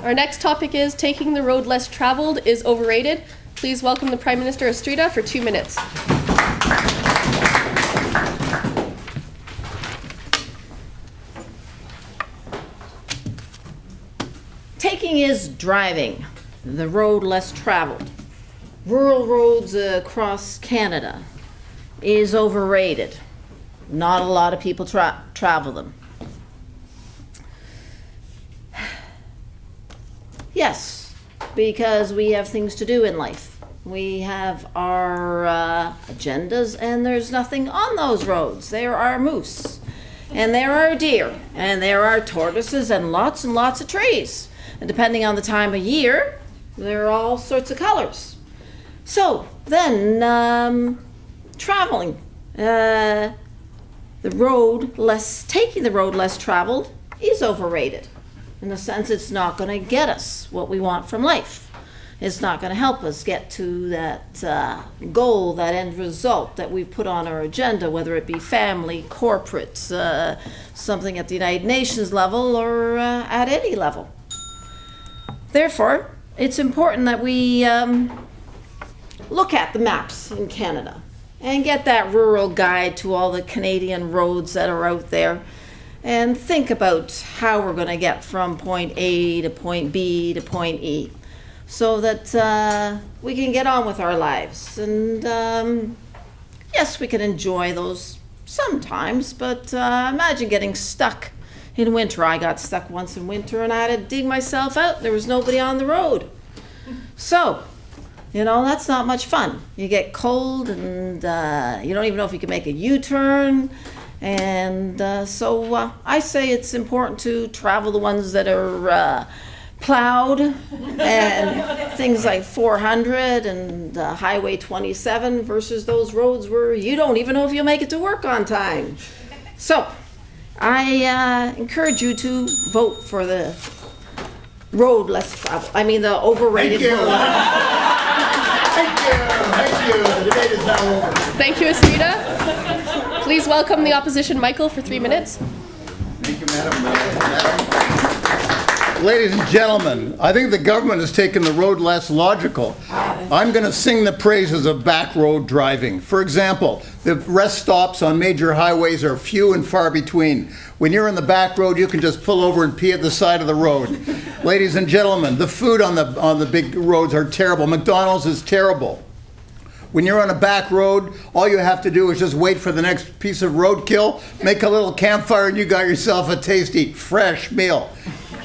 Our next topic is taking the road less traveled is overrated. Please welcome the Prime Minister Estrida for 2 minutes. Taking is driving the road less traveled. Rural roads across Canada is overrated. Not a lot of people travel them. Yes, because we have things to do in life. We have our agendas, and there's nothing on those roads. There are moose, and there are deer, and there are tortoises, and lots of trees. And depending on the time of year, there are all sorts of colors. So then, traveling, taking the road less traveled is overrated. In the sense, it's not going to get us what we want from life. It's not going to help us get to that goal, that end result that we've put on our agenda, whether it be family, corporate, something at the United Nations level, or at any level. Therefore, it's important that we look at the maps in Canada and get that rural guide to all the Canadian roads that are out there, and think about how we're going to get from point A to point B to point E, so that we can get on with our lives. And yes, we can enjoy those sometimes, but imagine getting stuck in winter. I got stuck once in winter and I had to dig myself out. There was nobody on the road. So, you know, that's not much fun. You get cold and you don't even know if you can make a U-turn. And so I say it's important to travel the ones that are plowed, and things like 400 and Highway 27 versus those roads where you don't even know if you'll make it to work on time. So I encourage you to vote for the road less traveled. I mean the overrated road. Thank you. The debate is now over. Thank you, Estrida. Please welcome the opposition, Michael, for 3 minutes. Thank you, Madam. Ladies and gentlemen, I think the government has taken the road less logical. I'm going to sing the praises of back road driving. For example, the rest stops on major highways are few and far between. When you're on the back road, you can just pull over and pee at the side of the road. Ladies and gentlemen, the food on the big roads are terrible. McDonald's is terrible. When you're on a back road, all you have to do is just wait for the next piece of roadkill, make a little campfire, and you got yourself a tasty, fresh meal.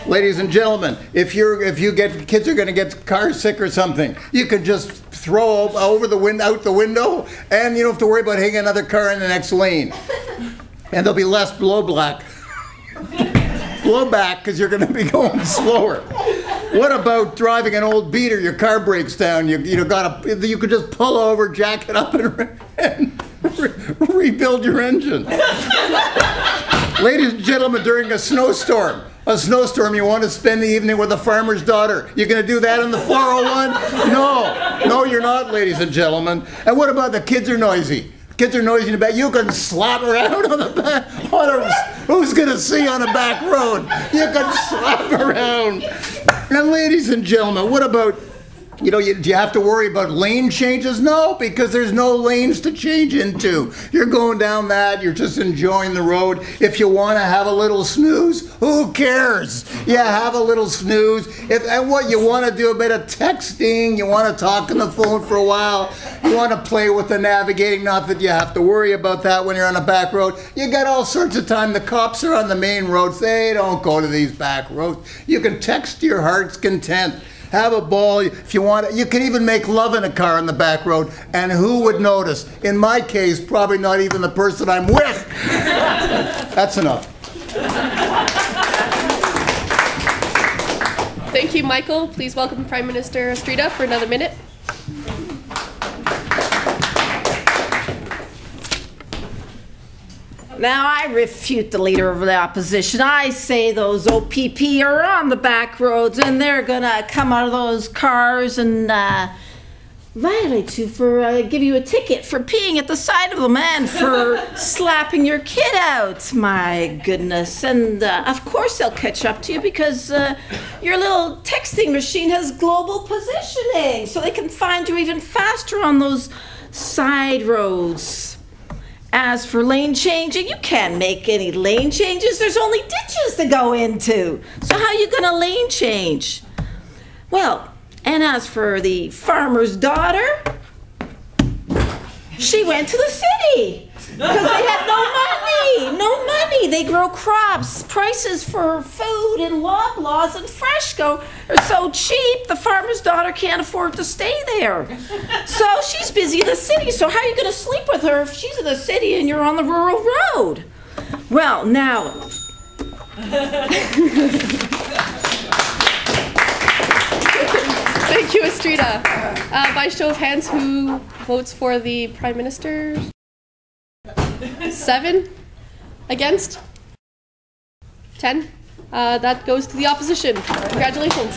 Ladies and gentlemen, if kids are going to get car sick or something, you can just throw out the window, and you don't have to worry about hitting another car in the next lane. And there'll be less blowback, because you're going to be going slower. What about driving an old beater? Your car breaks down. You could just pull over, jack it up, and rebuild your engine. Ladies and gentlemen, during a snowstorm, you want to spend the evening with a farmer's daughter. You're going to do that in the 401? No, you're not, ladies and gentlemen. And what about the kids are noisy? Kids are noisy in the back. You can slap around on the back. Who's going to see on a back road? You can slap around. And ladies and gentlemen, what about, do you have to worry about lane changes? No, because there's no lanes to change into. You're going down that, you're just enjoying the road. If you want to have a little snooze, who cares? Yeah, have a little snooze. And what you want to do, a bit of texting, you want to talk on the phone for a while, you want to play with the navigating, not that you have to worry about that when you're on a back road. You got all sorts of time. The cops are on the main roads. They don't go to these back roads. You can text to your heart's content. Have a ball if you want. You can even make love in a car on the back road, and who would notice? In my case, probably not even the person I'm with. That's enough. Thank you, Michael. Please welcome Prime Minister Estrida for another minute. Now, I refute the leader of the opposition. I say those OPP are on the back roads, and they're going to come out of those cars and violate you, for give you a ticket for peeing at the side of them and for slapping your kid out. My goodness. And of course they'll catch up to you because your little texting machine has global positioning, so they can find you even faster on those side roads. As for lane changing, you can't make any lane changes. There's only ditches to go into. So how are you gonna lane change? Well, and as for the farmer's daughter, she went to the city because they had no money. They grow crops. Prices for food and Loblaws and Freshco are so cheap, the farmer's daughter can't afford to stay there. So she's busy in the city. So how are you going to sleep with her if she's in the city and you're on the rural road? Well, now... Thank you, Estrida. By show of hands, who votes for the Prime Minister? 7? Against? 10? That goes to the opposition. Congratulations.